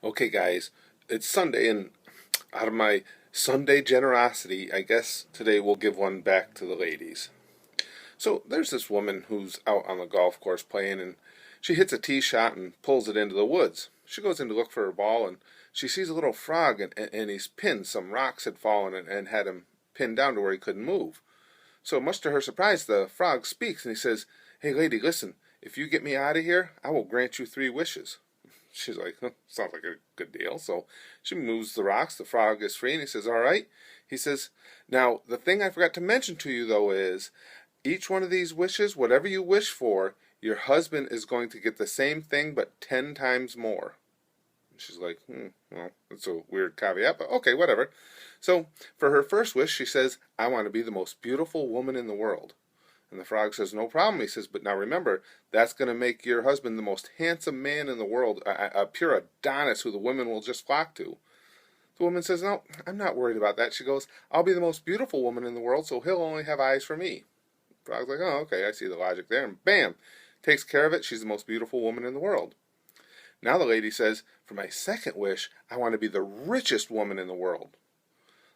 Okay, guys, it's Sunday, and out of my Sunday generosity, I guess today we'll give one back to the ladies. So there's this woman who's out on the golf course playing, and she hits a tee shot and pulls it into the woods. She goes in to look for her ball, and she sees a little frog, and he's pinned. Some rocks had fallen and had him pinned down to where he couldn't move. So, much to her surprise, the frog speaks, and he says, "Hey, lady, listen, if you get me out of here, I will grant you 3 wishes." She's like, huh, sounds like a good deal. So she moves the rocks. The frog is free, and he says, all right. He says, now, the thing I forgot to mention to you, though, is each one of these wishes, whatever you wish for, your husband is going to get the same thing, but 10 times more. And she's like, well, that's a weird caveat, but okay, whatever. So for her first wish, she says, I want to be the most beautiful woman in the world. And the frog says, no problem. He says, but now remember, that's going to make your husband the most handsome man in the world, a pure Adonis who the women will just flock to. The woman says, no, I'm not worried about that. She goes, I'll be the most beautiful woman in the world, so he'll only have eyes for me. The frog's like, oh, okay, I see the logic there. And bam, takes care of it. She's the most beautiful woman in the world. Now the lady says, for my second wish, I want to be the richest woman in the world.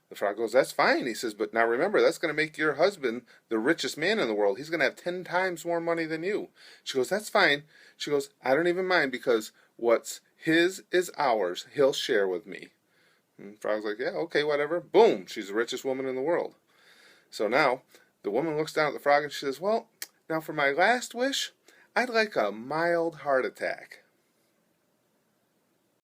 The frog goes, that's fine. He says, but now remember, that's going to make your husband the richest man in the world. He's going to have 10 times more money than you. She goes, that's fine. She goes, I don't even mind because what's his is ours. He'll share with me. And the frog's like, yeah, okay, whatever. Boom, she's the richest woman in the world. So now the woman looks down at the frog and she says, well, now for my last wish, I'd like a mild heart attack.